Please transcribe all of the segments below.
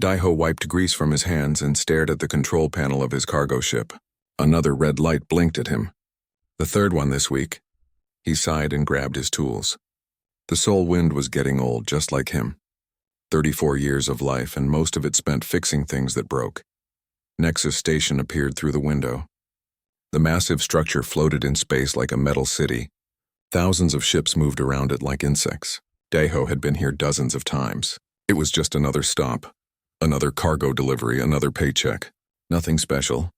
Daiho wiped grease from his hands and stared at the control panel of his cargo ship. Another red light blinked at him. The third one this week. He sighed and grabbed his tools. The Soul Wind was getting old, just like him. 34 years of life, and most of it spent fixing things that broke. Nexus Station appeared through the window. The massive structure floated in space like a metal city. Thousands of ships moved around it like insects. Daiho had been here dozens of times. It was just another stop. Another cargo delivery, another paycheck. Nothing special.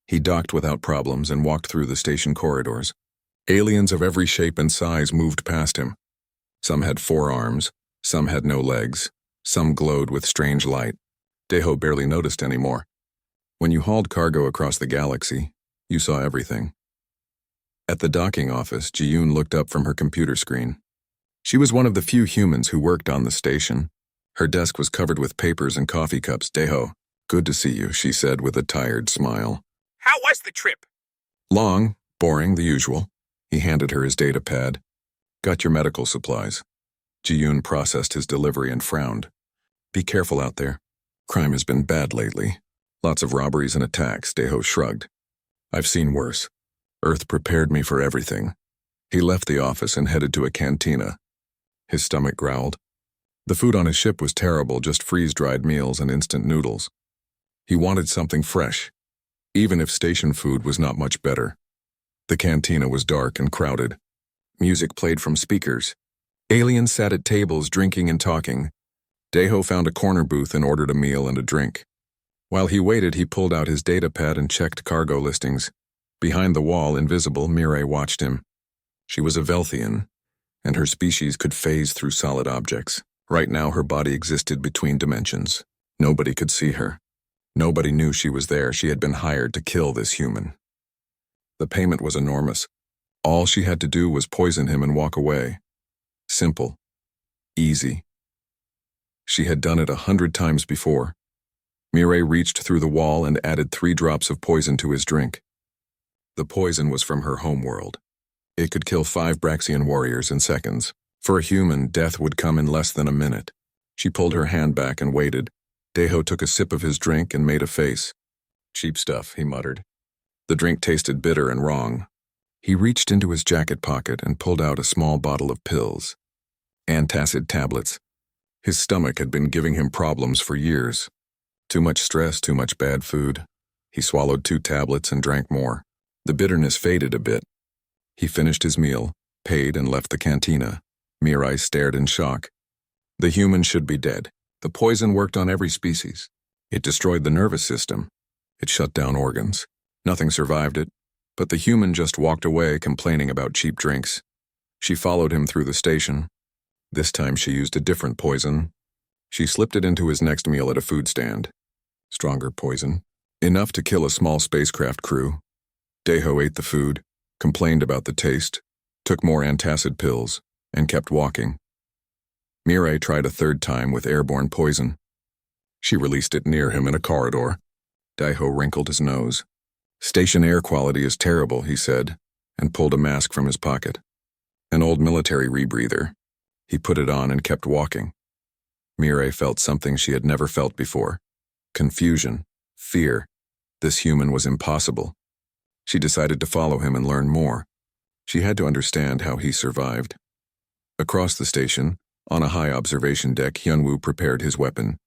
He docked without problems and walked through the station corridors. Aliens of every shape and size moved past him. Some had 4 arms, some had no legs, some glowed with strange light. Daiho barely noticed anymore. When you hauled cargo across the galaxy, you saw everything. At the docking office, Ji-yoon looked up from her computer screen. She was one of the few humans who worked on the station. Her desk was covered with papers and coffee cups. "Daiho, good to see you," she said with a tired smile. How was the trip? "Long, boring, the usual." He handed her his data pad. "Got your medical supplies." Ji-yoon processed his delivery and frowned. "Be careful out there. Crime has been bad lately. Lots of robberies and attacks." Daiho shrugged. "I've seen worse. Earth prepared me for everything." He left the office and headed to a cantina. His stomach growled. The food on his ship was terrible, just freeze-dried meals and instant noodles. He wanted something fresh, even if station food was not much better. The cantina was dark and crowded. Music played from speakers. Aliens sat at tables drinking and talking. Daiho found a corner booth and ordered a meal and a drink. While he waited, he pulled out his data pad and checked cargo listings. Behind the wall, invisible, Mirai watched him. She was a Velthian, and her species could phase through solid objects. Right now, her body existed between dimensions. Nobody could see her. Nobody knew she was there. She had been hired to kill this human. The payment was enormous. All she had to do was poison him and walk away. Simple. Easy. She had done it 100 times before. Mirai reached through the wall and added 3 drops of poison to his drink. The poison was from her homeworld. It could kill 5 Braxian warriors in seconds. For a human, death would come in less than a minute. She pulled her hand back and waited. Daiho took a sip of his drink and made a face. "Cheap stuff," he muttered. The drink tasted bitter and wrong. He reached into his jacket pocket and pulled out a small bottle of pills. Antacid tablets. His stomach had been giving him problems for years. Too much stress, too much bad food. He swallowed 2 tablets and drank more. The bitterness faded a bit. He finished his meal, paid, and left the cantina. Mirai stared in shock. The human should be dead. The poison worked on every species. It destroyed the nervous system. It shut down organs. Nothing survived it, but the human just walked away complaining about cheap drinks. She followed him through the station. This time she used a different poison. She slipped it into his next meal at a food stand. Stronger poison. Enough to kill a small spacecraft crew. Daiho ate the food, complained about the taste, took more antacid pills, and kept walking. Mirai tried a 3rd time with airborne poison. She released it near him in a corridor. Daiho wrinkled his nose. "Station air quality is terrible," he said, and pulled a mask from his pocket. An old military rebreather. He put it on and kept walking. Mirai felt something she had never felt before. Confusion. Fear. This human was impossible. She decided to follow him and learn more. She had to understand how he survived. Across the station, on a high observation deck, Hyunwoo prepared his weapon.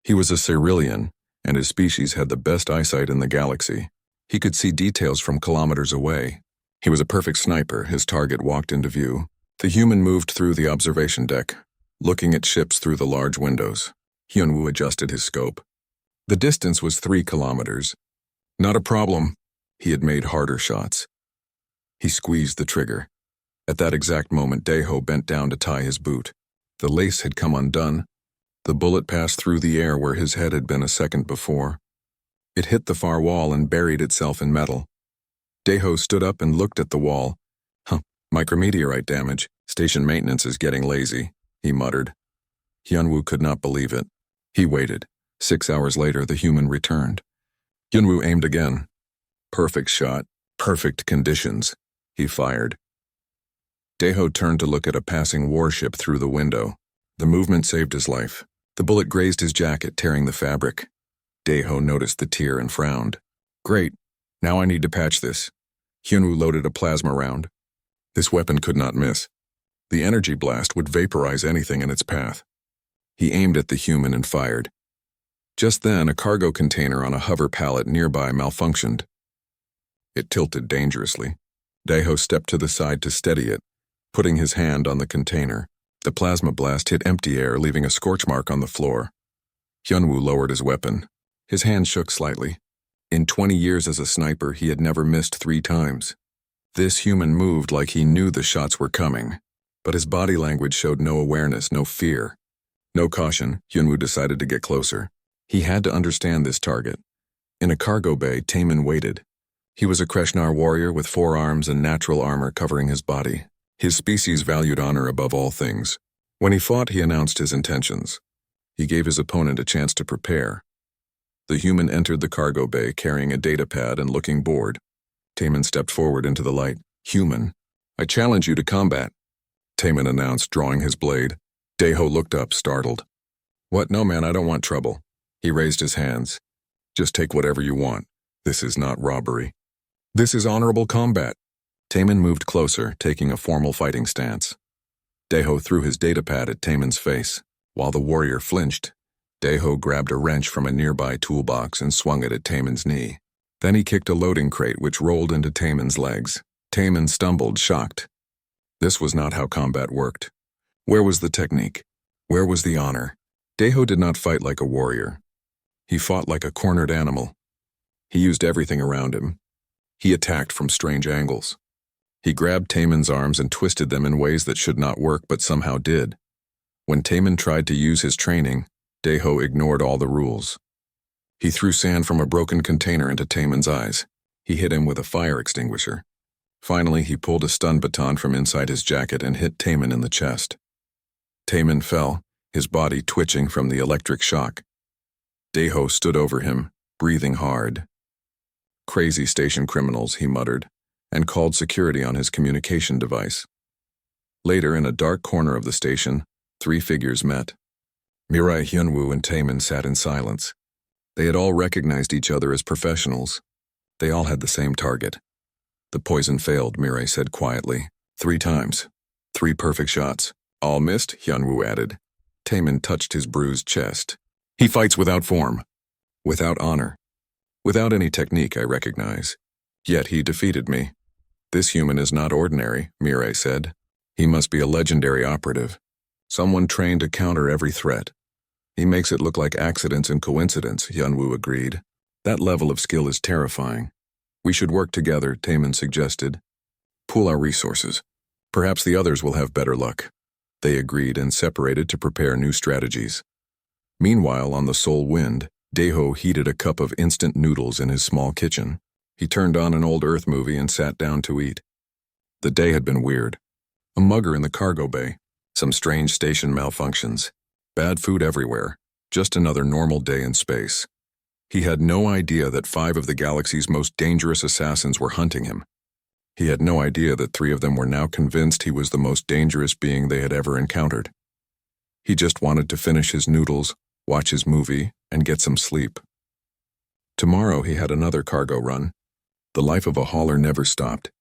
He was a Cerulean, and his species had the best eyesight in the galaxy. He could see details from kilometers away. He was a perfect sniper. His target walked into view. The human moved through the observation deck, looking at ships through the large windows. Hyunwoo adjusted his scope. The distance was 3 kilometers. Not a problem. He had made harder shots. He squeezed the trigger. At that exact moment, Daiho bent down to tie his boot. The lace had come undone. The bullet passed through the air where his head had been a second before. It hit the far wall and buried itself in metal. Daiho stood up and looked at the wall. Micrometeorite damage. Station maintenance is getting lazy, he muttered. Hyunwoo could not believe it. He waited. 6 hours later, the human returned. Hyunwoo aimed again. Perfect shot. Perfect conditions. He fired. Daiho turned to look at a passing warship through the window. The movement saved his life. The bullet grazed his jacket, tearing the fabric. Daeho noticed the tear and frowned. Great. Now I need to patch this. Hyunwoo loaded a plasma round. This weapon could not miss. The energy blast would vaporize anything in its path. He aimed at the human and fired. Just then, a cargo container on a hover pallet nearby malfunctioned. It tilted dangerously. Daeho stepped to the side to steady it, putting his hand on the container. The plasma blast hit empty air, leaving a scorch mark on the floor. Hyunwoo lowered his weapon. His hand shook slightly. In 20 years as a sniper, he had never missed 3 times. This human moved like he knew the shots were coming, but his body language showed no awareness, no fear. No caution, Hyunwoo decided to get closer. He had to understand this target. In a cargo bay, Taemin waited. He was a Kreshnar warrior with 4 arms and natural armor covering his body. His species valued honor above all things. When he fought, he announced his intentions. He gave his opponent a chance to prepare. The human entered the cargo bay carrying a datapad and looking bored. Taemin stepped forward into the light. Human, I challenge you to combat, Taemin announced, drawing his blade. Daeho looked up, startled. What? No, man, I don't want trouble. He raised his hands. Just take whatever you want. This is not robbery. This is honorable combat. Taemin moved closer, taking a formal fighting stance. Daeho threw his datapad at Taemin's face. While the warrior flinched, Daeho grabbed a wrench from a nearby toolbox and swung it at Taemin's knee. Then he kicked a loading crate which rolled into Taemin's legs. Taemin stumbled, shocked. This was not how combat worked. Where was the technique? Where was the honor? Daeho did not fight like a warrior. He fought like a cornered animal. He used everything around him. He attacked from strange angles. He grabbed Taemin's arms and twisted them in ways that should not work but somehow did. When Taemin tried to use his training, Daeho ignored all the rules. He threw sand from a broken container into Taemin's eyes. He hit him with a fire extinguisher. Finally, he pulled a stun baton from inside his jacket and hit Taemin in the chest. Taemin fell, his body twitching from the electric shock. Daeho stood over him, breathing hard. Crazy station criminals, he muttered, and called security on his communication device. Later, in a dark corner of the station, 3 figures met. Mirai, Hyunwoo, and Taemin sat in silence. They had all recognized each other as professionals. They all had the same target. The poison failed, Mirai said quietly. 3 times. 3 perfect shots. All missed, Hyunwoo added. Taemin touched his bruised chest. He fights without form, without honor, without any technique I recognize. Yet he defeated me. This human is not ordinary, Mirai said. He must be a legendary operative. Someone trained to counter every threat. He makes it look like accidents and coincidence, Hyunwoo agreed. That level of skill is terrifying. We should work together, Taemin suggested. Pool our resources. Perhaps the others will have better luck. They agreed and separated to prepare new strategies. Meanwhile, on the Seoul Wind, Daeho heated a cup of instant noodles in his small kitchen. He turned on an old Earth movie and sat down to eat. The day had been weird. A mugger in the cargo bay, some strange station malfunctions, bad food everywhere, just another normal day in space. He had no idea that 5 of the galaxy's most dangerous assassins were hunting him. He had no idea that 3 of them were now convinced he was the most dangerous being they had ever encountered. He just wanted to finish his noodles, watch his movie, and get some sleep. Tomorrow he had another cargo run. The life of a hauler never stopped.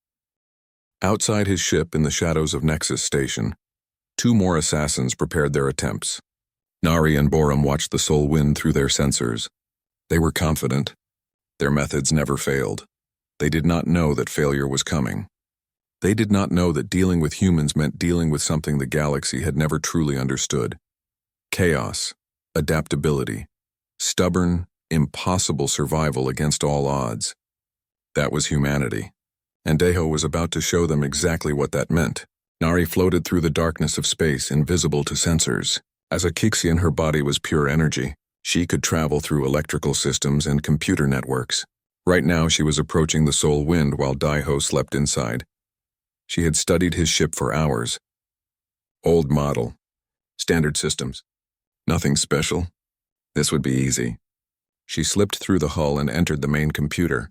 Outside his ship in the shadows of Nexus Station, 2 more assassins prepared their attempts. Nari and Borum watched the Seoul Wind through their sensors. They were confident. Their methods never failed. They did not know that failure was coming. They did not know that dealing with humans meant dealing with something the galaxy had never truly understood. Chaos, adaptability, stubborn, impossible survival against all odds. That was humanity. And Daeho was about to show them exactly what that meant. Nari floated through the darkness of space, invisible to sensors. As a Kixian, her body was pure energy. She could travel through electrical systems and computer networks. Right now, she was approaching the Seoul Wind while Daeho slept inside. She had studied his ship for hours. Old model. Standard systems. Nothing special. This would be easy. She slipped through the hull and entered the main computer.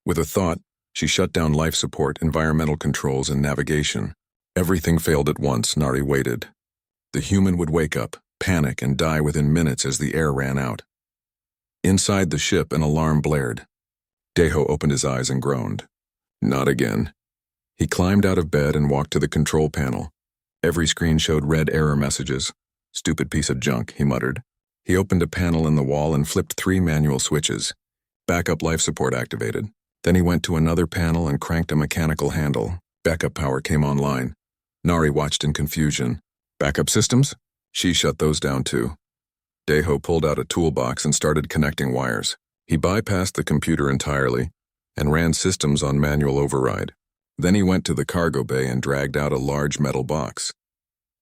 With a thought, she shut down life support, environmental controls, and navigation. Everything failed at once. Nari waited. The human would wake up, panic and die within minutes as the air ran out. Inside the ship, an alarm blared. Deho opened his eyes and groaned. Not again. He climbed out of bed and walked to the control panel. Every screen showed red error messages. Stupid piece of junk, he muttered. He opened a panel in the wall and flipped 3 manual switches. Backup life support activated. Then he went to another panel and cranked a mechanical handle. Backup power came online. Nari watched in confusion. Backup systems? She shut those down too. Deho pulled out a toolbox and started connecting wires. He bypassed the computer entirely and ran systems on manual override. Then he went to the cargo bay and dragged out a large metal box.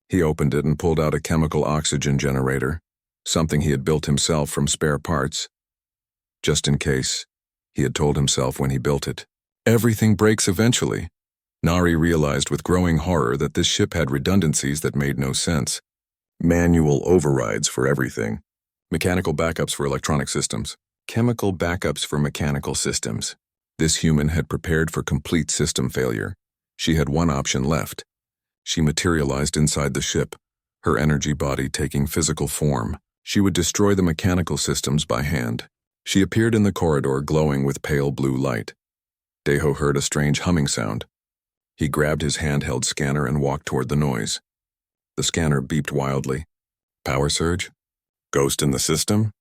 He opened it and pulled out a chemical oxygen generator, something he had built himself from spare parts. Just in case, he had told himself when he built it. Everything breaks eventually. Nari realized with growing horror that this ship had redundancies that made no sense. Manual overrides for everything. Mechanical backups for electronic systems. Chemical backups for mechanical systems. This human had prepared for complete system failure. She had one option left. She materialized inside the ship, her energy body taking physical form. She would destroy the mechanical systems by hand. She appeared in the corridor glowing with pale blue light. Deho heard a strange humming sound. He grabbed his handheld scanner and walked toward the noise. The scanner beeped wildly. Power surge? Ghost in the system?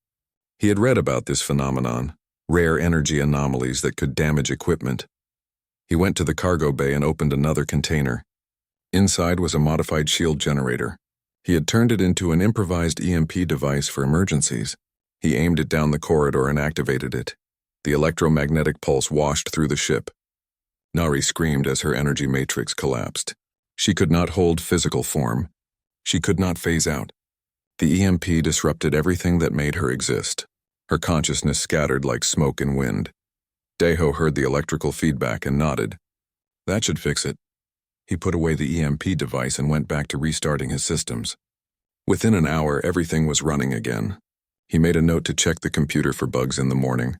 He had read about this phenomenon, rare energy anomalies that could damage equipment. He went to the cargo bay and opened another container. Inside was a modified shield generator. He had turned it into an improvised EMP device for emergencies. He aimed it down the corridor and activated it. The electromagnetic pulse washed through the ship. Nari screamed as her energy matrix collapsed. She could not hold physical form. She could not phase out. The EMP disrupted everything that made her exist. Her consciousness scattered like smoke and wind. Deho heard the electrical feedback and nodded. That should fix it. He put away the EMP device and went back to restarting his systems. Within an hour, everything was running again. He made a note to check the computer for bugs in the morning.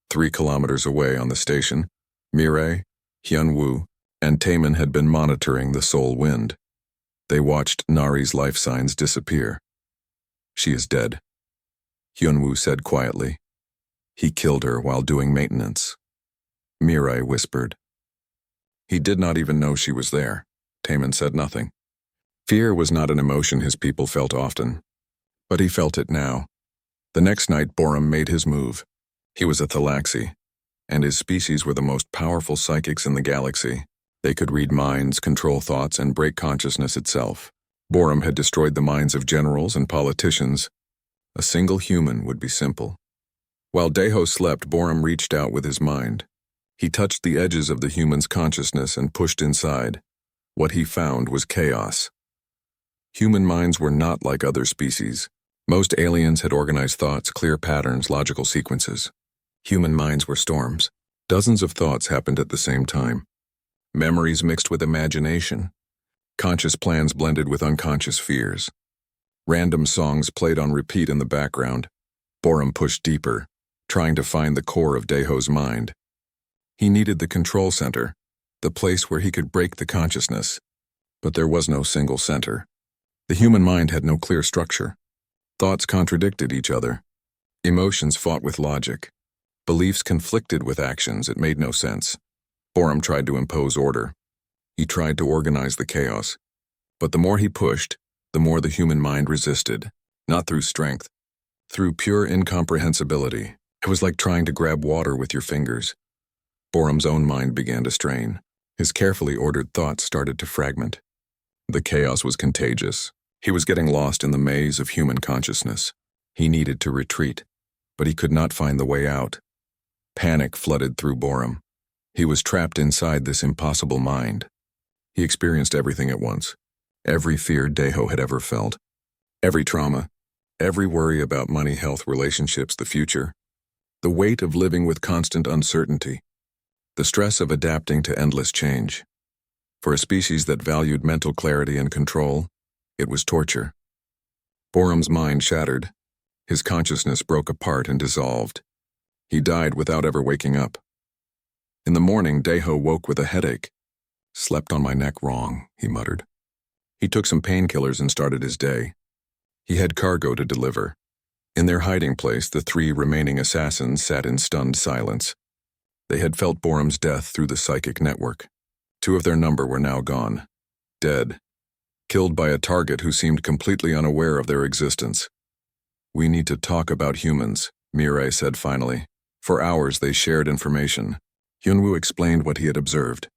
3 kilometers away on the station, Mireille, Hyunwoo, and Taemin had been monitoring the Seoul wind. They watched Nari's life signs disappear. She is dead, Hyunwoo said quietly. He killed her while doing maintenance. Mireille whispered. He did not even know she was there. Taemin said nothing. Fear was not an emotion his people felt often, but he felt it now. The next night, Borum made his move. He was a Thalaxi, and his species were the most powerful psychics in the galaxy. They could read minds, control thoughts, and break consciousness itself. Borum had destroyed the minds of generals and politicians. A single human would be simple. While Deho slept, Borum reached out with his mind. He touched the edges of the human's consciousness and pushed inside. What he found was chaos. Human minds were not like other species. Most aliens had organized thoughts, clear patterns, logical sequences. Human minds were storms. Dozens of thoughts happened at the same time. Memories mixed with imagination. Conscious plans blended with unconscious fears. Random songs played on repeat in the background. Borum pushed deeper, trying to find the core of Deho's mind. He needed the control center, the place where he could break the consciousness. But there was no single center. The human mind had no clear structure. Thoughts contradicted each other. Emotions fought with logic. Beliefs conflicted with actions. It made no sense. Borum tried to impose order. He tried to organize the chaos. But the more he pushed, the more the human mind resisted. Not through strength, through pure incomprehensibility. It was like trying to grab water with your fingers. Borum's own mind began to strain. His carefully ordered thoughts started to fragment. The chaos was contagious. He was getting lost in the maze of human consciousness. He needed to retreat, but he could not find the way out. Panic flooded through Borum. He was trapped inside this impossible mind. He experienced everything at once. Every fear Deho had ever felt. Every trauma. Every worry about money, health, relationships, the future. The weight of living with constant uncertainty. The stress of adapting to endless change. For a species that valued mental clarity and control, it was torture. Borum's mind shattered. His consciousness broke apart and dissolved. He died without ever waking up. In the morning, Deho woke with a headache. Slept on my neck wrong, he muttered. He took some painkillers and started his day. He had cargo to deliver. In their hiding place, the 3 remaining assassins sat in stunned silence. They had felt Borum's death through the psychic network. 2 of their number were now gone. Dead. Killed by a target who seemed completely unaware of their existence. "We need to talk about humans," Mirai said finally. For hours they shared information. Hyunwoo explained what he had observed.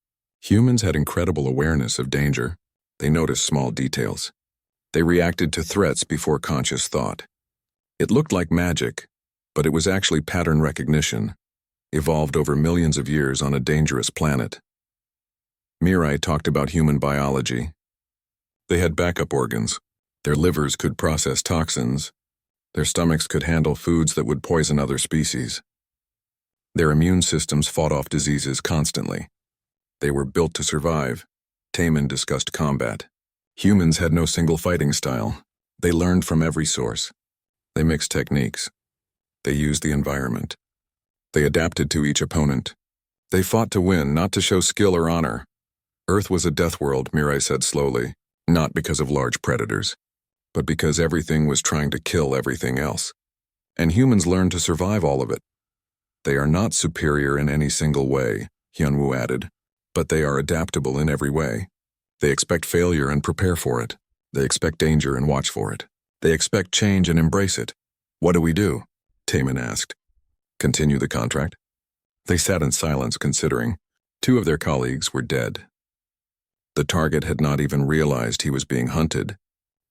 Humans had incredible awareness of danger. They noticed small details. They reacted to threats before conscious thought. It looked like magic, but it was actually pattern recognition, evolved over millions of years on a dangerous planet. Mirai talked about human biology. They had backup organs. Their livers could process toxins. Their stomachs could handle foods that would poison other species. Their immune systems fought off diseases constantly. They were built to survive. Taemin discussed combat. Humans had no single fighting style. They learned from every source. They mixed techniques. They used the environment. They adapted to each opponent. They fought to win, not to show skill or honor. Earth was a death world, Mirai said slowly, not because of large predators, but because everything was trying to kill everything else. And humans learned to survive all of it. They are not superior in any single way, Hyunwoo added, but they are adaptable in every way. They expect failure and prepare for it. They expect danger and watch for it. They expect change and embrace it. "What do we do?" Taemin asked. "Continue the contract?" They sat in silence considering. 2 of their colleagues were dead. The target had not even realized he was being hunted.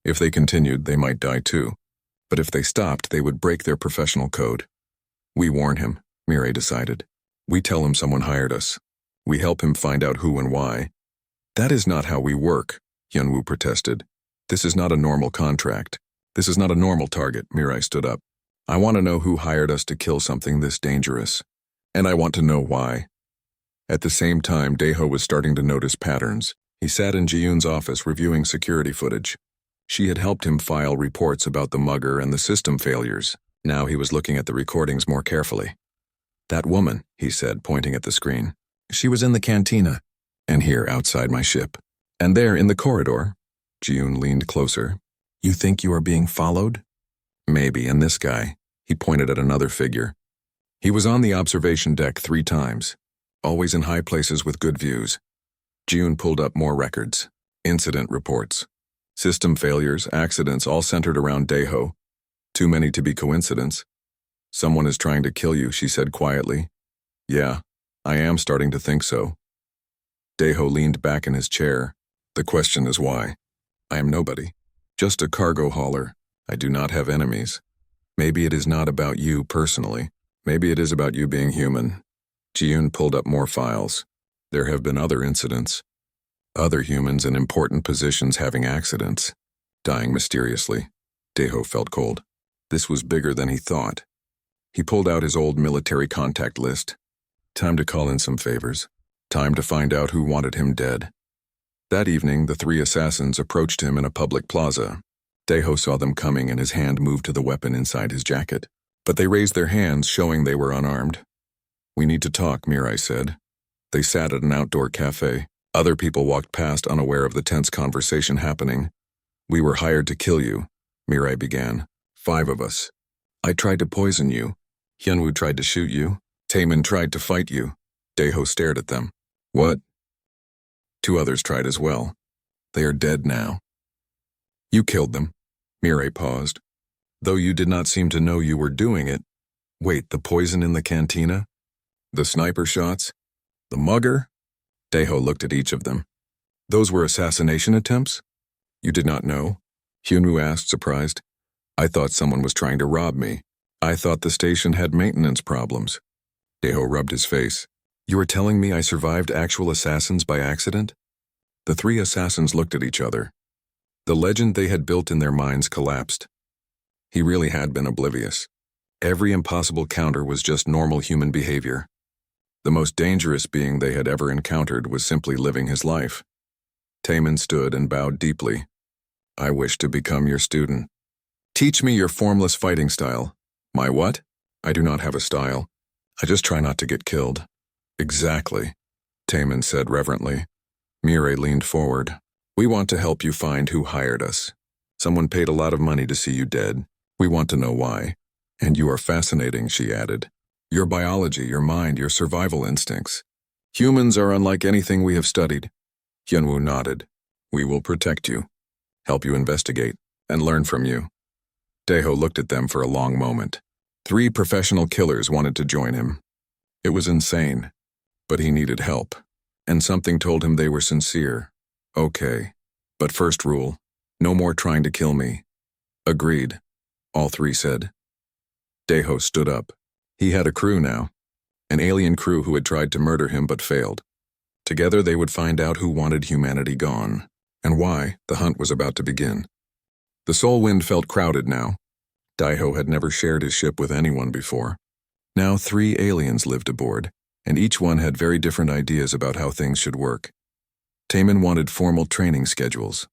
If they continued, they might die too. But if they stopped, they would break their professional code. "We warn him," Mirai decided. "We tell him someone hired us. We help him find out who and why." "That is not how we work," Hyunwoo protested. "This is not a normal contract. This is not a normal target," Mirai stood up. "I want to know who hired us to kill something this dangerous. And I want to know why." At the same time, Daeho was starting to notice patterns. He sat in Ji-yoon's office reviewing security footage. She had helped him file reports about the mugger and the system failures. Now he was looking at the recordings more carefully. "That woman," he said, pointing at the screen. "She was in the cantina. And here, outside my ship. And there, in the corridor." Ji-yoon leaned closer. "You think you are being followed?" "Maybe, and this guy." He pointed at another figure. He was on the observation deck 3 times, always in high places with good views. Ji-yoon pulled up more records. Incident reports. System failures, accidents, all centered around Daeho. Too many to be coincidence. "Someone is trying to kill you," she said quietly. "Yeah, I am starting to think so." Daeho leaned back in his chair. "The question is why? I am nobody. Just a cargo hauler. I do not have enemies. Maybe it is not about you personally. Maybe it is about you being human." Ji-yoon pulled up more files. There have been other incidents. Other humans in important positions having accidents. Dying mysteriously. Daeho felt cold. This was bigger than he thought. He pulled out his old military contact list. Time to call in some favors. Time to find out who wanted him dead. That evening, the 3 assassins approached him in a public plaza. Daeho saw them coming and his hand moved to the weapon inside his jacket. But they raised their hands, showing they were unarmed. "We need to talk," Mirai said. They sat at an outdoor cafe. Other people walked past, unaware of the tense conversation happening. "We were hired to kill you," Mirai began. 5 of us. I tried to poison you. Hyunwoo tried to shoot you. Taemin tried to fight you." Daeho stared at them. "What?" 2 others tried as well. They are dead now. "You killed them." Mirai paused. "Though you did not seem to know you were doing it." "Wait, the poison in the cantina? The sniper shots? The mugger?" Daeho looked at each of them. "Those were assassination attempts?" "You did not know?" Hyunwoo asked, surprised. "I thought someone was trying to rob me. I thought the station had maintenance problems." Daeho rubbed his face. "You are telling me I survived actual assassins by accident?" The 3 assassins looked at each other. The legend they had built in their minds collapsed. He really had been oblivious. Every impossible counter was just normal human behavior. The most dangerous being they had ever encountered was simply living his life. Taemin stood and bowed deeply. "I wish to become your student. Teach me your formless fighting style." "My what?" "I do not have a style. I just try not to get killed." "Exactly," Taemin said reverently. Mirai leaned forward. "We want to help you find who hired us. Someone paid a lot of money to see you dead. We want to know why. And you are fascinating, she added. Your biology, your mind, your survival instincts. Humans are unlike anything we have studied. Hyunwoo nodded. We will protect you, help you investigate, and learn from you. Daeho looked at them for a long moment. 3 professional killers wanted to join him. It was insane, but he needed help, and something told him they were sincere. Okay, but first rule, no more trying to kill me. Agreed, all 3 said. Daeho stood up. He had a crew now, an alien crew who had tried to murder him but failed. Together they would find out who wanted humanity gone, and why the hunt was about to begin. The Soul Wind felt crowded now. Daeho had never shared his ship with anyone before. Now 3 aliens lived aboard, and each one had very different ideas about how things should work. Taemin wanted formal training schedules.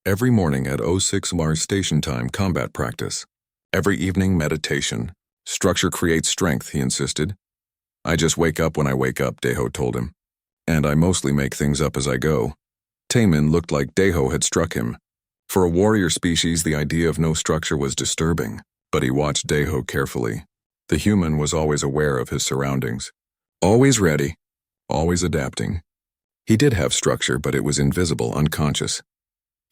Every morning at 06 Mars station time, combat practice. Every evening, meditation. Structure creates strength, he insisted. I just wake up when I wake up, Daeho told him. And I mostly make things up as I go. Taemin looked like Daeho had struck him. For a warrior species, the idea of no structure was disturbing, but he watched Daeho carefully. The human was always aware of his surroundings. Always ready, always adapting. He did have structure, but it was invisible, unconscious.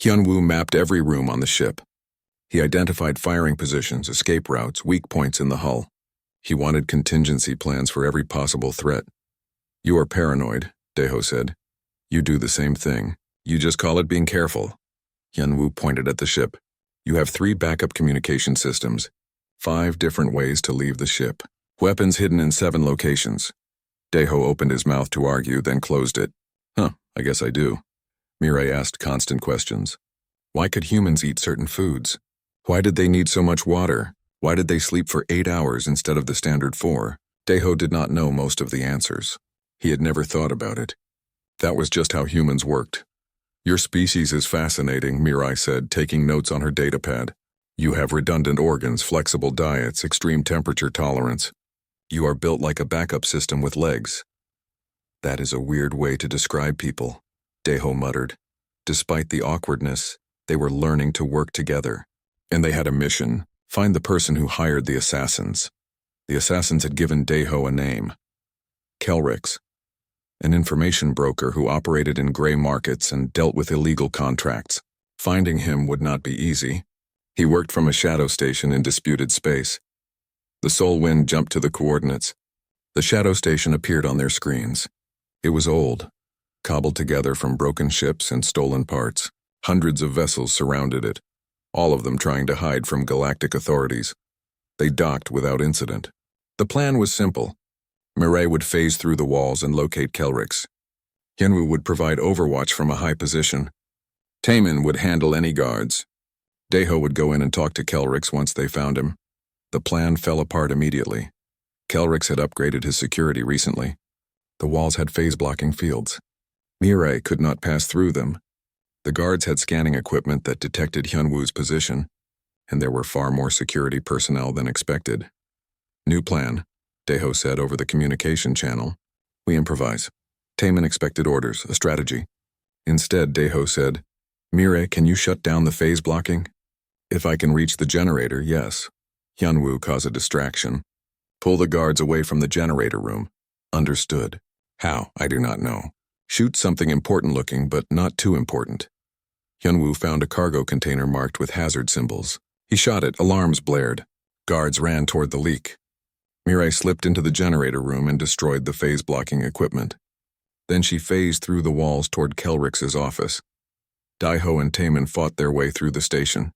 Hyunwoo mapped every room on the ship. He identified firing positions, escape routes, weak points in the hull. He wanted contingency plans for every possible threat. You are paranoid, Daeho said. You do the same thing. You just call it being careful. Hyunwoo pointed at the ship. You have 3 backup communication systems. 5 different ways to leave the ship. Weapons hidden in 7 locations. Daeho opened his mouth to argue, then closed it. I guess I do. Mirai asked constant questions. Why could humans eat certain foods? Why did they need so much water? Why did they sleep for 8 hours instead of the standard 4? Daeho did not know most of the answers. He had never thought about it. That was just how humans worked. Your species is fascinating, Mirai said, taking notes on her datapad. You have redundant organs, flexible diets, extreme temperature tolerance. You are built like a backup system with legs. That is a weird way to describe people, Daeho muttered. Despite the awkwardness, they were learning to work together. And they had a mission, find the person who hired the assassins. The assassins had given Daeho a name. Kelrix, an information broker who operated in gray markets and dealt with illegal contracts. Finding him would not be easy. He worked from a shadow station in disputed space. The Soul Wind jumped to the coordinates. The shadow station appeared on their screens. It was old, cobbled together from broken ships and stolen parts. Hundreds of vessels surrounded it, all of them trying to hide from galactic authorities. They docked without incident. The plan was simple. Mirai would phase through the walls and locate Kelrix. Hyunwoo would provide overwatch from a high position. Taemin would handle any guards. Daeho would go in and talk to Kelrix once they found him. The plan fell apart immediately. Kelrix had upgraded his security recently. The walls had phase-blocking fields. Mirai could not pass through them. The guards had scanning equipment that detected Hyunwoo's position, and there were far more security personnel than expected. New plan, Daeho said over the communication channel. We improvise. Taemin expected orders, a strategy. Instead, Daeho said, Mirai, can you shut down the phase blocking? If I can reach the generator, yes. Hyunwoo caused a distraction. Pull the guards away from the generator room. Understood. How? I do not know. Shoot something important looking, but not too important. Hyunwoo found a cargo container marked with hazard symbols. He shot it, alarms blared. Guards ran toward the leak. Mirai slipped into the generator room and destroyed the phase-blocking equipment. Then she phased through the walls toward Kelrix's office. Daeho and Taemin fought their way through the station.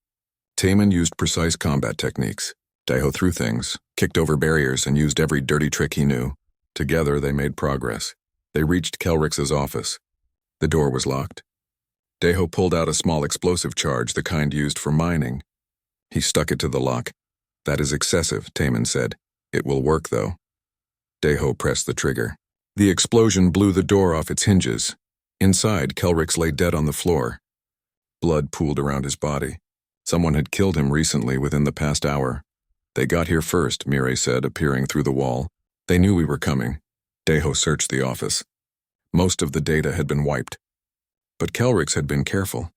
Taemin used precise combat techniques. Daeho threw things, kicked over barriers, and used every dirty trick he knew. Together, they made progress. They reached Kelrix's office. The door was locked. Daeho pulled out a small explosive charge, the kind used for mining. He stuck it to the lock. That is excessive, Taemin said. It will work, though. Daeho pressed the trigger. The explosion blew the door off its hinges. Inside, Kelrix lay dead on the floor. Blood pooled around his body. Someone had killed him recently within the past hour. They got here first, Mirai said, appearing through the wall. They knew we were coming. Daeho searched the office. Most of the data had been wiped. But Kelrix had been careful.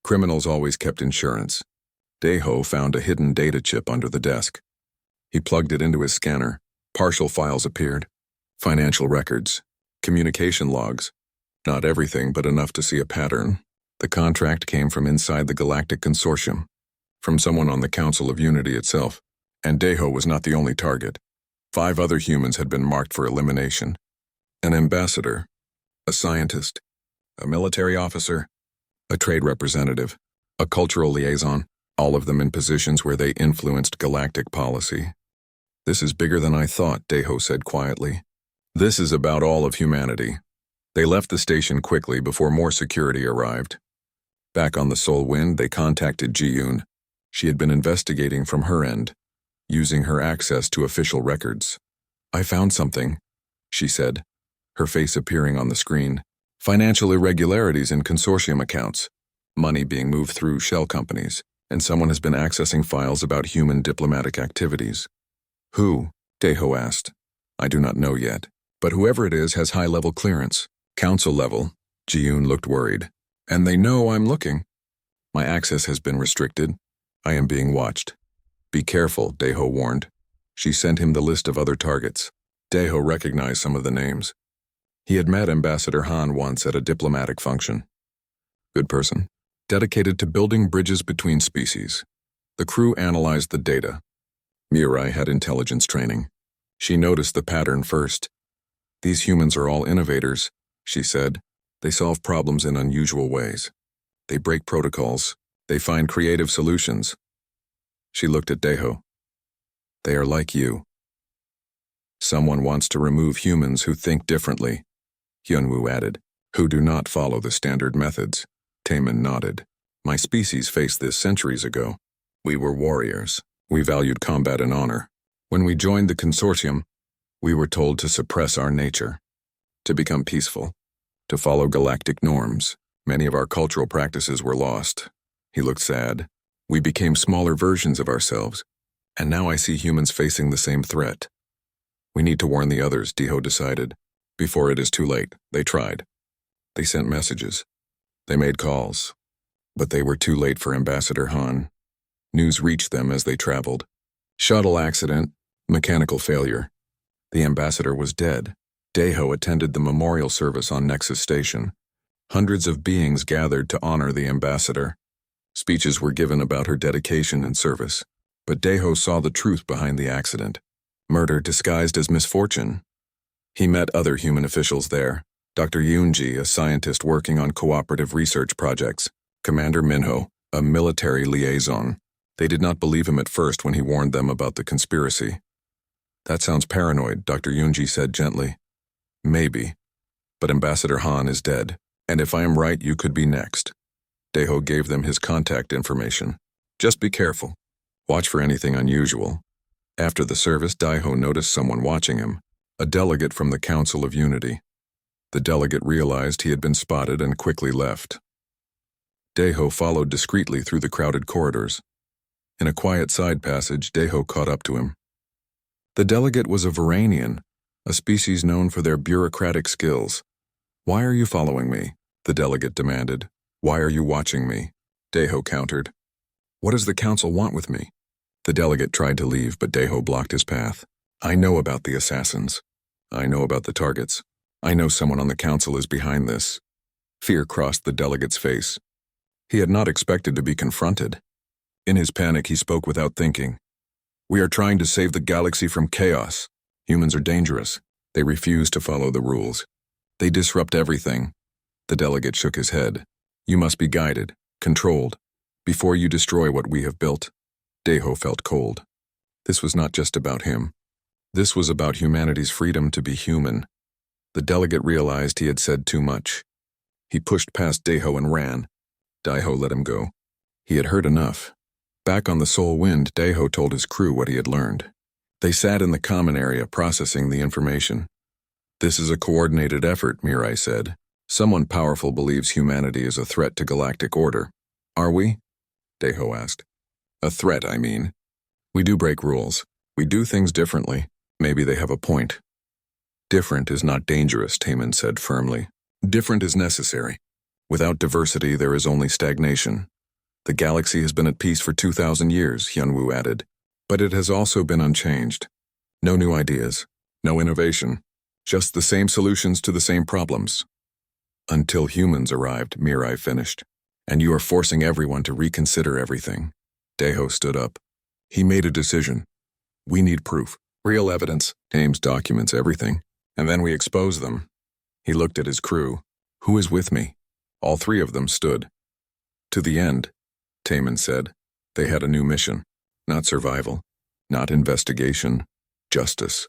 Criminals always kept insurance. Deho found a hidden data chip under the desk. He plugged it into his scanner. Partial files appeared. Financial records. Communication logs. Not everything, but enough to see a pattern. The contract came from inside the Galactic Consortium, from someone on the Council of Unity itself. And Deho was not the only target. 5 other humans had been marked for elimination. An ambassador, a scientist, a military officer, a trade representative, a cultural liaison, all of them in positions where they influenced galactic policy. "This is bigger than I thought," Deho said quietly. "This is about all of humanity." They left the station quickly before more security arrived. Back on the Sol Wind, they contacted Ji-yoon. She had been investigating from her end, using her access to official records. "I found something," she said, her face appearing on the screen. "Financial irregularities in consortium accounts, money being moved through shell companies, and someone has been accessing files about human diplomatic activities." "Who?" Deho asked. "I do not know yet, but whoever it is has high-level clearance. Council level." Ji-yoon looked worried. "And they know I'm looking." "My access has been restricted. I am being watched." "Be careful," Deho warned. She sent him the list of other targets. Deho recognized some of the names. He had met Ambassador Han once at a diplomatic function. Good person, dedicated to building bridges between species. The crew analyzed the data. Mirai had intelligence training. She noticed the pattern first. "These humans are all innovators," she said. "They solve problems in unusual ways. They break protocols. They find creative solutions." She looked at Deho. "They are like you." "Someone wants to remove humans who think differently," Hyunwoo added, "who do not follow the standard methods." Taemin nodded. "My species faced this centuries ago. We were warriors. We valued combat and honor. When we joined the consortium, we were told to suppress our nature, to become peaceful, to follow galactic norms. Many of our cultural practices were lost." He looked sad. "We became smaller versions of ourselves, and now I see humans facing the same threat. We need to warn the others," Deho decided. "Before it is too late." They tried. They sent messages. They made calls. But they were too late for Ambassador Han. News reached them as they traveled. Shuttle accident, mechanical failure. The ambassador was dead. Deho attended the memorial service on Nexus Station. Hundreds of beings gathered to honor the ambassador. Speeches were given about her dedication and service. But Deho saw the truth behind the accident. Murder disguised as misfortune. He met other human officials there. Dr. Yoonji, a scientist working on cooperative research projects. Commander Minho, a military liaison. They did not believe him at first when he warned them about the conspiracy. "That sounds paranoid," Dr. Yoonji said gently. "Maybe. But Ambassador Han is dead, and if I am right, you could be next." Deho gave them his contact information. "Just be careful. Watch for anything unusual." After the service, Deho noticed someone watching him, a delegate from the Council of Unity. The delegate realized he had been spotted and quickly left. Deho followed discreetly through the crowded corridors. In a quiet side passage, Deho caught up to him. The delegate was a Varanian, a species known for their bureaucratic skills. "Why are you following me?" the delegate demanded. "Why are you watching me?" Deho countered. "What does the council want with me?" The delegate tried to leave, but Deho blocked his path. "I know about the assassins. I know about the targets. I know someone on the council is behind this." Fear crossed the delegate's face. He had not expected to be confronted. In his panic, he spoke without thinking. "We are trying to save the galaxy from chaos. Humans are dangerous. They refuse to follow the rules. They disrupt everything." The delegate shook his head. "You must be guided, controlled, before you destroy what we have built." Deho felt cold. This was not just about him. This was about humanity's freedom to be human. The delegate realized he had said too much. He pushed past Deho and ran. Deho let him go. He had heard enough. Back on the Sol Wind, Deho told his crew what he had learned. They sat in the common area processing the information. "This is a coordinated effort," Mirai said. "Someone powerful believes humanity is a threat to galactic order." "Are we?" Deho asked. "A threat, I mean. We do break rules. We do things differently. Maybe they have a point." "Different is not dangerous," Taemin said firmly. "Different is necessary. Without diversity, there is only stagnation. The galaxy has been at peace for 2,000 years, Hyunwoo added. But it has also been unchanged. No new ideas, no innovation, just the same solutions to the same problems. Until humans arrived, Mirai finished. And you are forcing everyone to reconsider everything. Daeho stood up. He made a decision. We need proof, real evidence. Ames documents everything, and then we expose them. He looked at his crew. Who is with me? All three of them stood. To the end, Taman said. They had a new mission. Not survival, not investigation, justice.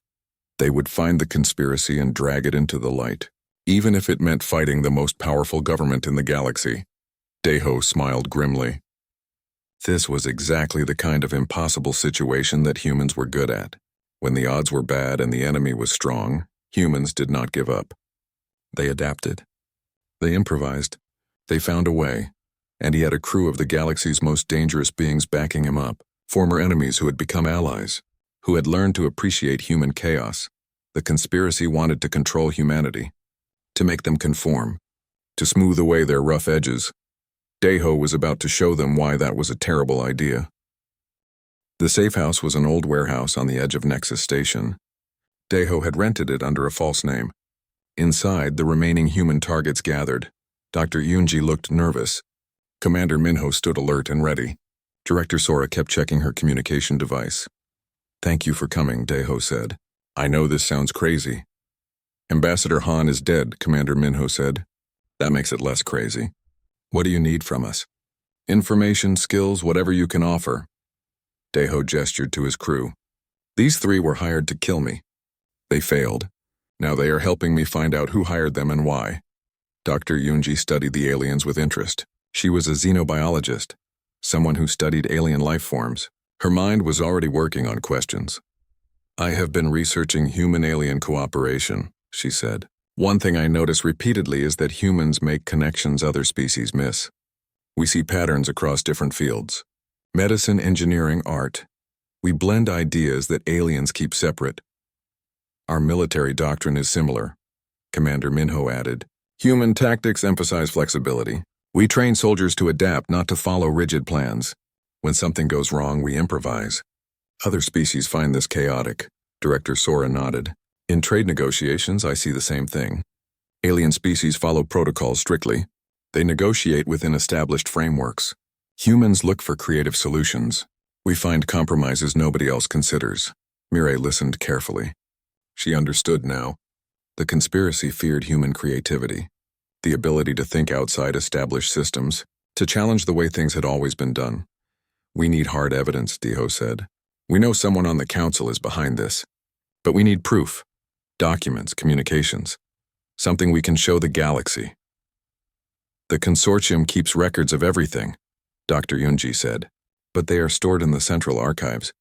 They would find the conspiracy and drag it into the light, even if it meant fighting the most powerful government in the galaxy. Daeho smiled grimly. This was exactly the kind of impossible situation that humans were good at. When the odds were bad and the enemy was strong, humans did not give up. They adapted. They improvised. They found a way. And he had a crew of the galaxy's most dangerous beings backing him up, former enemies who had become allies, who had learned to appreciate human chaos. The conspiracy wanted to control humanity, to make them conform, to smooth away their rough edges. Daeho was about to show them why that was a terrible idea. The safe house was an old warehouse on the edge of Nexus Station. Daeho had rented it under a false name. Inside, the remaining human targets gathered. Dr. Yoonji looked nervous. Commander Minho stood alert and ready. Director Sora kept checking her communication device. Thank you for coming, Daeho said. I know this sounds crazy. Ambassador Han is dead, Commander Minho said. That makes it less crazy. What do you need from us? Information, skills, whatever you can offer. Daeho gestured to his crew. These three were hired to kill me. They failed. Now they are helping me find out who hired them and why. Dr. Yoonji studied the aliens with interest. She was a xenobiologist, someone who studied alien life forms. Her mind was already working on questions. I have been researching human-alien cooperation, she said. One thing I notice repeatedly is that humans make connections other species miss. We see patterns across different fields. Medicine, engineering, art. We blend ideas that aliens keep separate. Our military doctrine is similar, Commander Minho added. Human tactics emphasize flexibility. We train soldiers to adapt, not to follow rigid plans. When something goes wrong, we improvise. Other species find this chaotic. Director Sora nodded. In trade negotiations, I see the same thing. Alien species follow protocols strictly. They negotiate within established frameworks. Humans look for creative solutions. We find compromises nobody else considers. Mirai listened carefully. She understood now. The conspiracy feared human creativity, the ability to think outside established systems, to challenge the way things had always been done. We need hard evidence, Daeho said. We know someone on the council is behind this, but we need proof, documents, communications, something we can show the galaxy. The consortium keeps records of everything, Dr. Yoonji said, but they are stored in the Central Archives,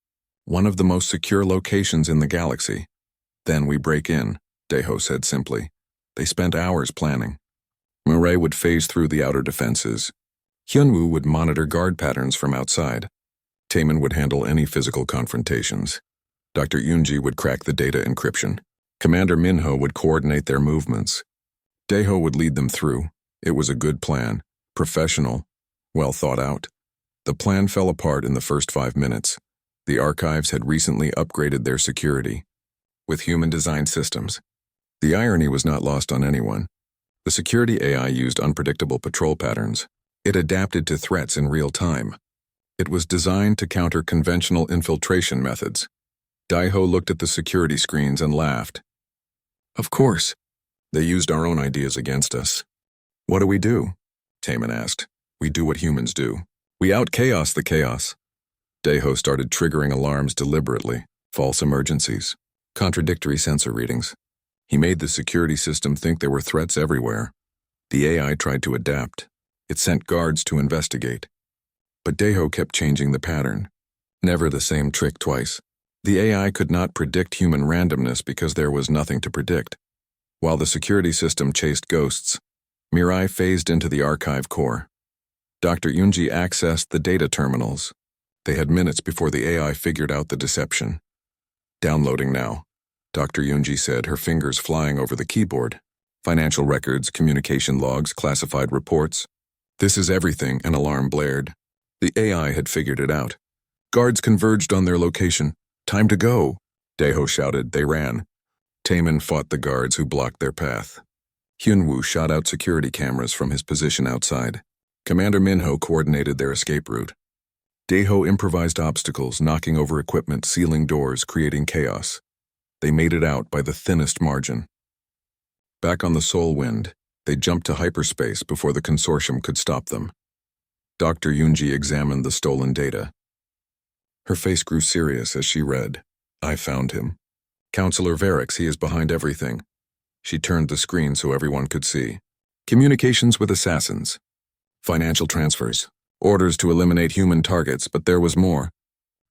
one of the most secure locations in the galaxy. Then we break in, Daeho said simply. They spent hours planning. Mirai would phase through the outer defenses. Hyunwoo would monitor guard patterns from outside. Taman would handle any physical confrontations. Dr. Yoonji would crack the data encryption. Commander Minho would coordinate their movements. Daeho would lead them through. It was a good plan, professional, well thought out. The plan fell apart in the first 5 minutes. The archives had recently upgraded their security with human-designed systems. The irony was not lost on anyone. The security AI used unpredictable patrol patterns. It adapted to threats in real time. It was designed to counter conventional infiltration methods. Daeho looked at the security screens and laughed. Of course. They used our own ideas against us. What do we do? Taman asked. We do what humans do. We out-chaos the chaos. Daeho started triggering alarms deliberately. False emergencies. Contradictory sensor readings. He made the security system think there were threats everywhere. The AI tried to adapt. It sent guards to investigate. But Daeho kept changing the pattern. Never the same trick twice. The AI could not predict human randomness because there was nothing to predict. While the security system chased ghosts, Mirai phased into the archive core. Dr. Yoonji accessed the data terminals. They had minutes before the AI figured out the deception. Downloading now, Dr. Yoonji said, her fingers flying over the keyboard. Financial records, communication logs, classified reports. This is everything, an alarm blared. The AI had figured it out. Guards converged on their location. Time to go, Daeho shouted. They ran. Taemin fought the guards who blocked their path. Hyunwoo shot out security cameras from his position outside. Commander Minho coordinated their escape route. Daeho improvised obstacles, knocking over equipment, sealing doors, creating chaos. They made it out by the thinnest margin. Back on the Sol Wind, they jumped to hyperspace before the consortium could stop them. Dr. Yoonji examined the stolen data. Her face grew serious as she read, "I found him. Counselor Varix, he is behind everything." She turned the screen so everyone could see. Communications with assassins. Financial transfers. Orders to eliminate human targets, but there was more.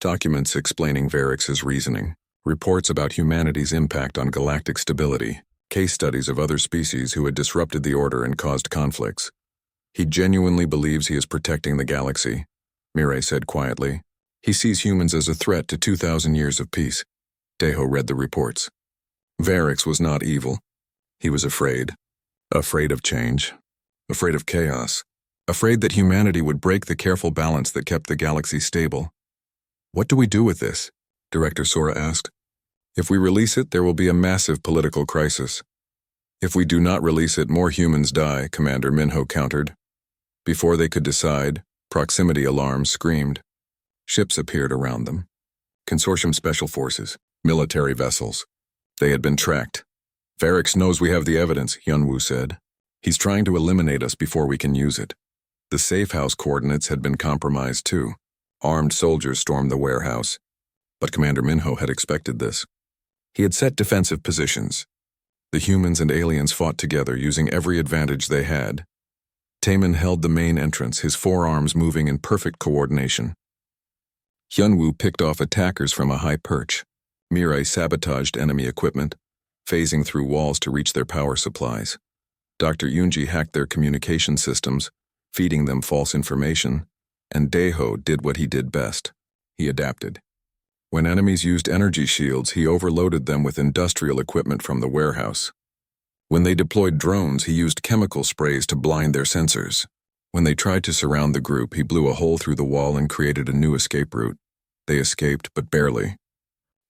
Documents explaining Varix's reasoning. Reports about humanity's impact on galactic stability. Case studies of other species who had disrupted the order and caused conflicts. He genuinely believes he is protecting the galaxy, Mirai said quietly. He sees humans as a threat to 2,000 years of peace. Daeho read the reports. Varix was not evil. He was afraid. Afraid of change. Afraid of chaos. Afraid that humanity would break the careful balance that kept the galaxy stable. "What do we do with this?" Director Sora asked. "If we release it, there will be a massive political crisis. If we do not release it, more humans die," Commander Minho countered. Before they could decide, proximity alarms screamed. Ships appeared around them. Consortium special forces, military vessels. They had been tracked. "Varix knows we have the evidence," Hyunwoo said. "He's trying to eliminate us before we can use it." The safe house coordinates had been compromised too. Armed soldiers stormed the warehouse. But Commander Minho had expected this. He had set defensive positions. The humans and aliens fought together, using every advantage they had. Taemin held the main entrance, his forearms moving in perfect coordination. Hyunwoo picked off attackers from a high perch. Mirai sabotaged enemy equipment, phasing through walls to reach their power supplies. Dr. Yoonji hacked their communication systems, feeding them false information, and Daeho did what he did best. He adapted. When enemies used energy shields, he overloaded them with industrial equipment from the warehouse. When they deployed drones, he used chemical sprays to blind their sensors. When they tried to surround the group, he blew a hole through the wall and created a new escape route. They escaped, but barely.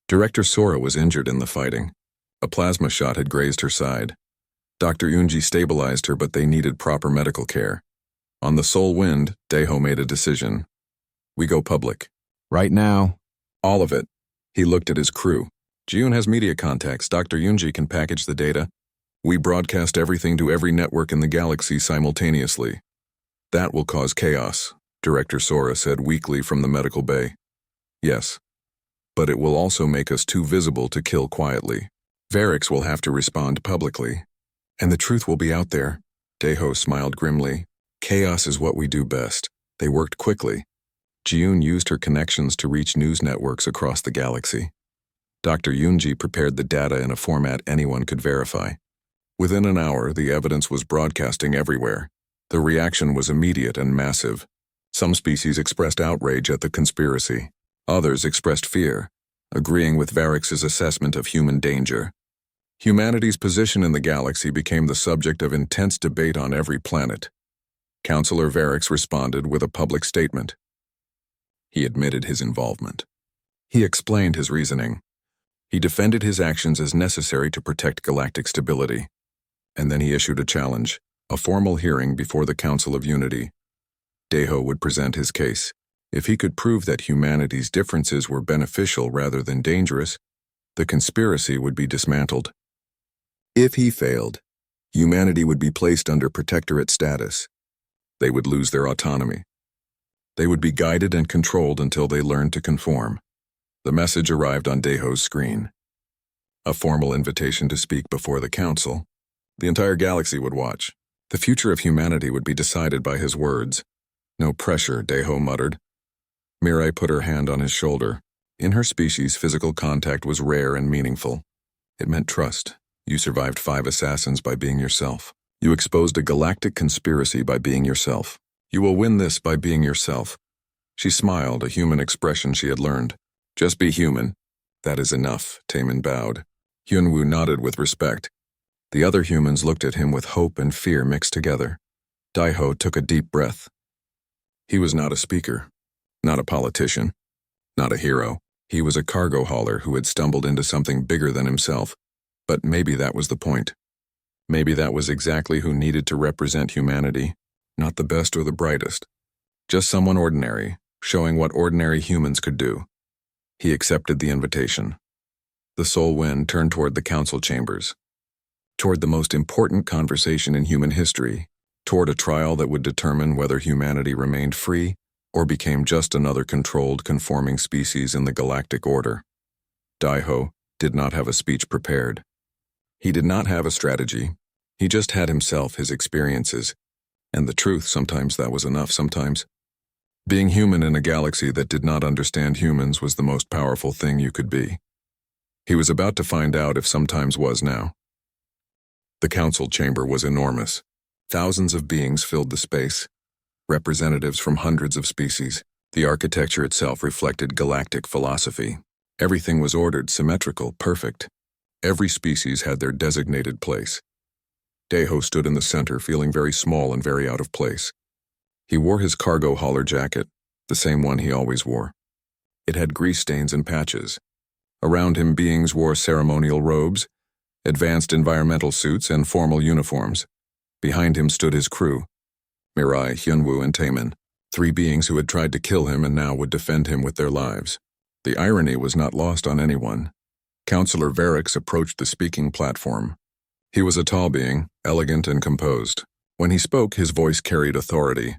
Director Sora was injured in the fighting. A plasma shot had grazed her side. Dr. Yoonji stabilized her, but they needed proper medical care. On the Sol Wind, Daeho made a decision. "We go public." "Right now?" "All of it." He looked at his crew. "Jiyoon has media contacts. Dr. Yoonji can package the data. We broadcast everything to every network in the galaxy simultaneously." "That will cause chaos," Director Sora said weakly from the medical bay. "Yes. But it will also make us too visible to kill quietly. Varix will have to respond publicly. And the truth will be out there." Daeho smiled grimly. "Chaos is what we do best." They worked quickly. Jiyoon used her connections to reach news networks across the galaxy. Dr. Yoonji prepared the data in a format anyone could verify. Within an hour, the evidence was broadcasting everywhere. The reaction was immediate and massive. Some species expressed outrage at the conspiracy. Others expressed fear, agreeing with Varix's assessment of human danger. Humanity's position in the galaxy became the subject of intense debate on every planet. Counselor Varix responded with a public statement. He admitted his involvement. He explained his reasoning. He defended his actions as necessary to protect galactic stability. And then he issued a challenge, a formal hearing before the Council of Unity. Daeho would present his case. If he could prove that humanity's differences were beneficial rather than dangerous, the conspiracy would be dismantled. If he failed, humanity would be placed under protectorate status. They would lose their autonomy. They would be guided and controlled until they learned to conform. The message arrived on Daeho's screen. A formal invitation to speak before the council. The entire galaxy would watch. The future of humanity would be decided by his words. "No pressure," Daeho muttered. Mirai put her hand on his shoulder. In her species, physical contact was rare and meaningful. It meant trust. You survived 5 assassins by being yourself. You exposed a galactic conspiracy by being yourself. You will win this by being yourself. She smiled, a human expression she had learned. "Just be human." "That is enough," Taemin bowed. Hyunwoo nodded with respect. The other humans looked at him with hope and fear mixed together. Daeho took a deep breath. He was not a speaker, not a politician, not a hero. He was a cargo hauler who had stumbled into something bigger than himself. But maybe that was the point. Maybe that was exactly who needed to represent humanity, not the best or the brightest. Just someone ordinary, showing what ordinary humans could do. He accepted the invitation. The soul wind turned toward the council chambers, toward the most important conversation in human history, toward a trial that would determine whether humanity remained free or became just another controlled, conforming species in the galactic order. Daiho did not have a speech prepared. He did not have a strategy. He just had himself, his experiences, and the truth. Sometimes that was enough. Sometimes being human in a galaxy that did not understand humans was the most powerful thing you could be. He was about to find out if sometimes was now. The council chamber was enormous. Thousands of beings filled the space, representatives from hundreds of species. The architecture itself reflected galactic philosophy. Everything was ordered, symmetrical, perfect. Every species had their designated place. Daiho stood in the center, feeling very small and very out of place. He wore his cargo hauler jacket, the same one he always wore. It had grease stains and patches. Around him, beings wore ceremonial robes, advanced environmental suits, and formal uniforms. Behind him stood his crew, Mirai, Hyunwoo, and Taemin, 3 beings who had tried to kill him and now would defend him with their lives. The irony was not lost on anyone. Counselor Varix approached the speaking platform. He was a tall being, elegant and composed. When he spoke, his voice carried authority.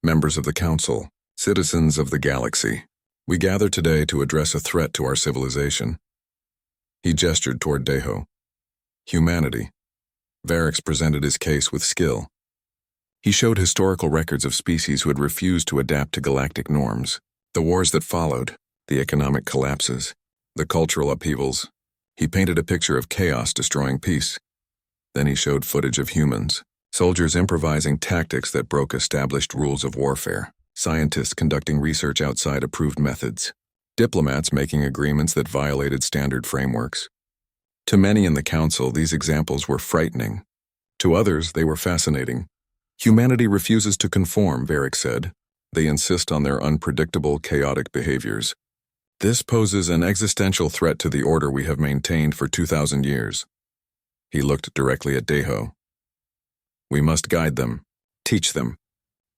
Members of the council, citizens of the galaxy, we gather today to address a threat to our civilization. He gestured toward Daiho. Humanity. Varix presented his case with skill. He showed historical records of species who had refused to adapt to galactic norms. The wars that followed, the economic collapses, the cultural upheavals. He painted a picture of chaos destroying peace. Then he showed footage of humans, soldiers improvising tactics that broke established rules of warfare, scientists conducting research outside approved methods, diplomats making agreements that violated standard frameworks. To many in the council, these examples were frightening. To others, they were fascinating. Humanity refuses to conform, Varix said. They insist on their unpredictable, chaotic behaviors. This poses an existential threat to the order we have maintained for 2,000 years. He looked directly at Daiho. We must guide them, teach them,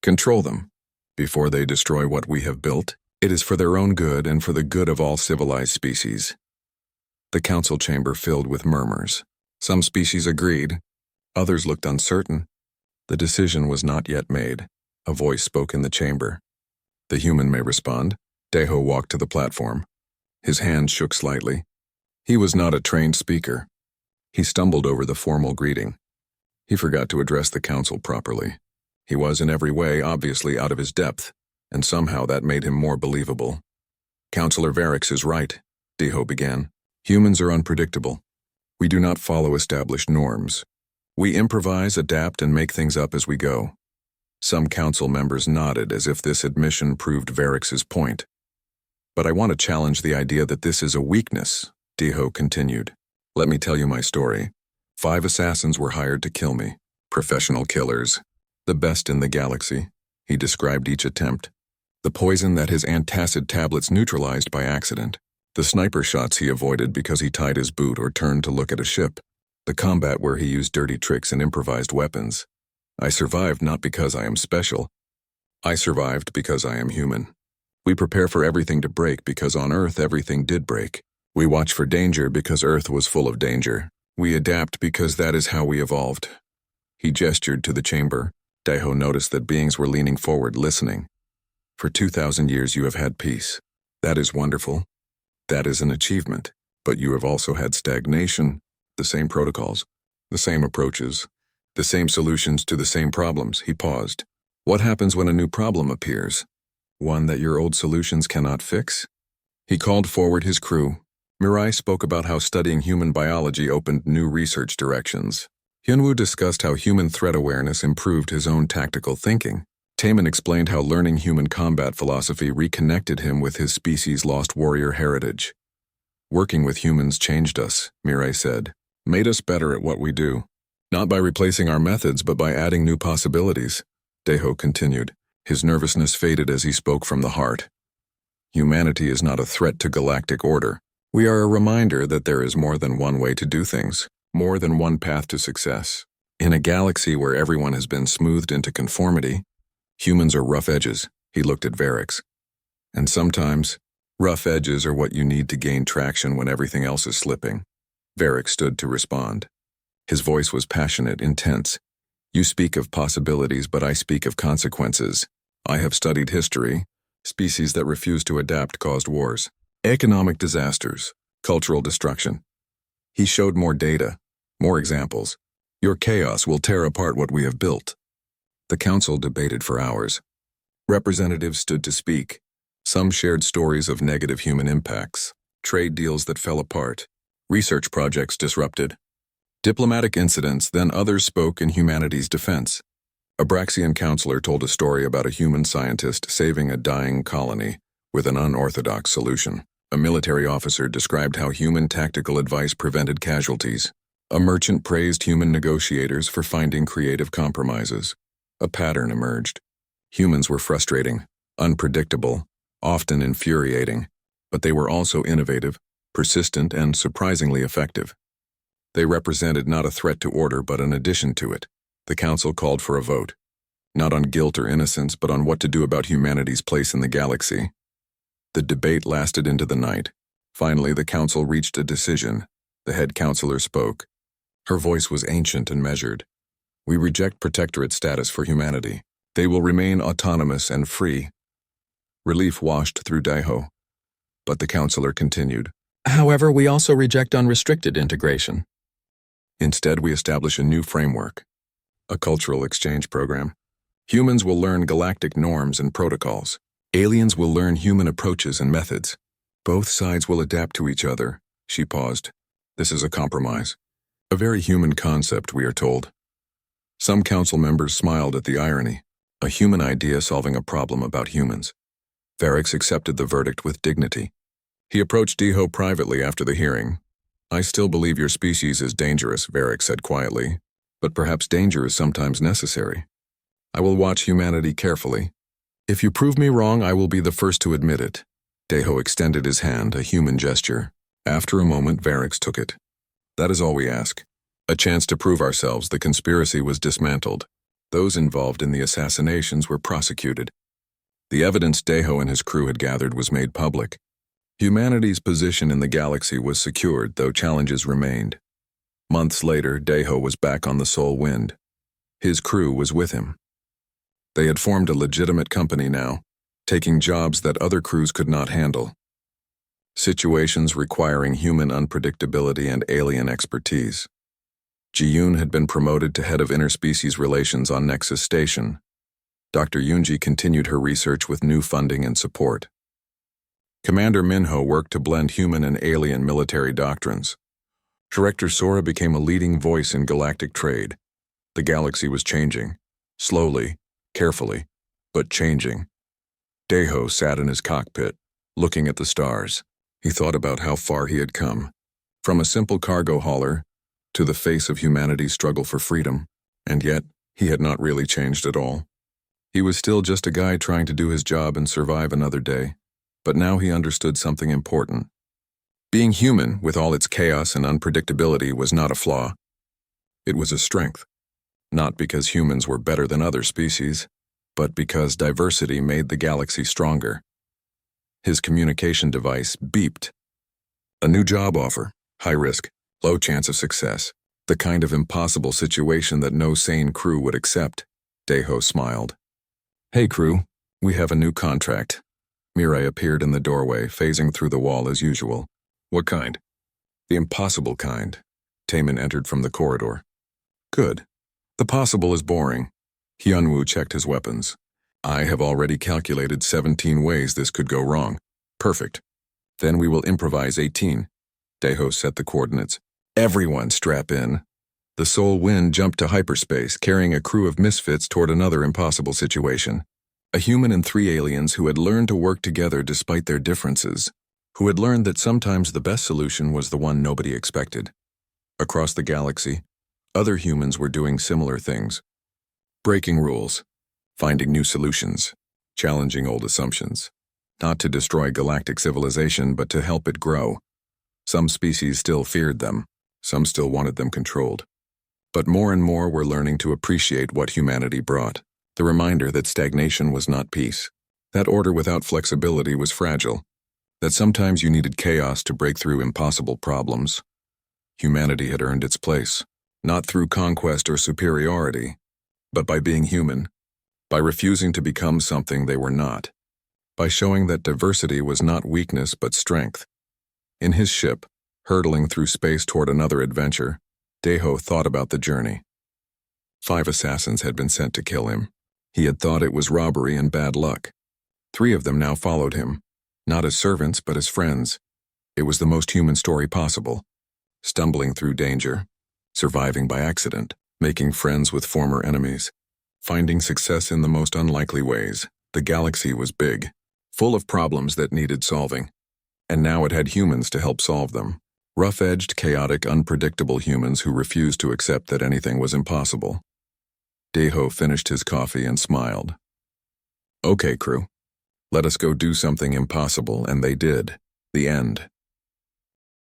control them. Before they destroy what we have built, it is for their own good and for the good of all civilized species. The council chamber filled with murmurs. Some species agreed. Others looked uncertain. The decision was not yet made. A voice spoke in the chamber. The human may respond. Daiho walked to the platform. His hand shook slightly. He was not a trained speaker. He stumbled over the formal greeting. He forgot to address the council properly. He was in every way obviously out of his depth, and somehow that made him more believable. Counselor Varix is right, Daiho began. Humans are unpredictable. We do not follow established norms. We improvise, adapt, and make things up as we go. Some council members nodded as if this admission proved Varix's point. But I want to challenge the idea that this is a weakness, Daiho continued. Let me tell you my story. 5 assassins were hired to kill me. Professional killers. The best in the galaxy. He described each attempt. The poison that his antacid tablets neutralized by accident. The sniper shots he avoided because he tied his boot or turned to look at a ship. The combat where he used dirty tricks and improvised weapons. I survived not because I am special. I survived because I am human. We prepare for everything to break because on Earth everything did break. We watch for danger because Earth was full of danger. We adapt because that is how we evolved. He gestured to the chamber. Daiho noticed that beings were leaning forward, listening. For 2,000 years you have had peace. That is wonderful. That is an achievement. But you have also had stagnation, the same protocols, the same approaches, the same solutions to the same problems. He paused. What happens when a new problem appears? One that your old solutions cannot fix? He called forward his crew. Mirai spoke about how studying human biology opened new research directions. Hyunwoo discussed how human threat awareness improved his own tactical thinking. Taemin explained how learning human combat philosophy reconnected him with his species' lost warrior heritage. Working with humans changed us, Mirai said, made us better at what we do. Not by replacing our methods, but by adding new possibilities, Daiho continued. His nervousness faded as he spoke from the heart. Humanity is not a threat to galactic order. We are a reminder that there is more than one way to do things, more than one path to success. In a galaxy where everyone has been smoothed into conformity, humans are rough edges. He looked at Varix. And sometimes, rough edges are what you need to gain traction when everything else is slipping. Varix stood to respond. His voice was passionate, intense. You speak of possibilities, but I speak of consequences. I have studied history. Species that refused to adapt caused wars, economic disasters, cultural destruction. He showed more data, more examples. Your chaos will tear apart what we have built. The council debated for hours. Representatives stood to speak. Some shared stories of negative human impacts, trade deals that fell apart, research projects disrupted, diplomatic incidents. Then others spoke in humanity's defense. A Braxian counselor told a story about a human scientist saving a dying colony with an unorthodox solution. A military officer described how human tactical advice prevented casualties. A merchant praised human negotiators for finding creative compromises. A pattern emerged. Humans were frustrating, unpredictable, often infuriating, but they were also innovative, persistent, and surprisingly effective. They represented not a threat to order but an addition to it. The council called for a vote, not on guilt or innocence, but on what to do about humanity's place in the galaxy. The debate lasted into the night. Finally, the council reached a decision. The head counselor spoke. Her voice was ancient and measured. We reject protectorate status for humanity. They will remain autonomous and free. Relief washed through Daiho. But the counselor continued. However, we also reject unrestricted integration. Instead, we establish a new framework. A cultural exchange program. Humans will learn galactic norms and protocols. Aliens will learn human approaches and methods. Both sides will adapt to each other. She paused. This is a compromise. A very human concept, we are told. Some council members smiled at the irony. A human idea solving a problem about humans. Varix accepted the verdict with dignity. He approached Daiho privately after the hearing. I still believe your species is dangerous, Varix said quietly. But perhaps danger is sometimes necessary. I will watch humanity carefully. If you prove me wrong, I will be the first to admit it. Daiho extended his hand, a human gesture. After a moment, Varix took it. That is all we ask. A chance to prove ourselves. The conspiracy was dismantled. Those involved in the assassinations were prosecuted. The evidence Daiho and his crew had gathered was made public. Humanity's position in the galaxy was secured, though challenges remained. Months later, Daiho was back on the Soul Wind. His crew was with him. They had formed a legitimate company now, taking jobs that other crews could not handle. Situations requiring human unpredictability and alien expertise. Ji-yoon had been promoted to head of interspecies relations on Nexus Station. Dr. Yoonji continued her research with new funding and support. Commander Minho worked to blend human and alien military doctrines. Director Sora became a leading voice in galactic trade. The galaxy was changing. Slowly, carefully, but changing. Daiho sat in his cockpit, looking at the stars. He thought about how far he had come. From a simple cargo hauler to the face of humanity's struggle for freedom. And yet, he had not really changed at all. He was still just a guy trying to do his job and survive another day. But now he understood something important. Being human, with all its chaos and unpredictability, was not a flaw. It was a strength. Not because humans were better than other species, but because diversity made the galaxy stronger. His communication device beeped. A new job offer, high risk, low chance of success. The kind of impossible situation that no sane crew would accept. Daiho smiled. Hey crew, we have a new contract. Mirai appeared in the doorway, phasing through the wall as usual. What kind? The impossible kind. Taemin entered from the corridor. Good. The possible is boring. Hyunwoo checked his weapons. I have already calculated 17 ways this could go wrong. Perfect. Then we will improvise 18. Daiho set the coordinates. Everyone strap in. The Soul Wind jumped to hyperspace, carrying a crew of misfits toward another impossible situation. A human and 3 aliens who had learned to work together despite their differences, who had learned that sometimes the best solution was the one nobody expected. Across the galaxy, other humans were doing similar things. Breaking rules, finding new solutions, challenging old assumptions. Not to destroy galactic civilization, but to help it grow. Some species still feared them, some still wanted them controlled. But more and more were learning to appreciate what humanity brought. The reminder that stagnation was not peace. That order without flexibility was fragile. That sometimes you needed chaos to break through impossible problems. Humanity had earned its place, not through conquest or superiority, but by being human, by refusing to become something they were not, by showing that diversity was not weakness but strength. In his ship, hurtling through space toward another adventure, Deho thought about the journey. 5 assassins had been sent to kill him. He had thought it was robbery and bad luck. 3 of them now followed him, not as servants but as friends. It was the most human story possible. Stumbling through danger, surviving by accident, making friends with former enemies, finding success in the most unlikely ways. The galaxy was big, full of problems that needed solving, and now it had humans to help solve them. Rough-edged, chaotic, unpredictable humans who refused to accept that anything was impossible. Deho finished his coffee and smiled. "Okay, crew. Let us go do something impossible," and they did. The end.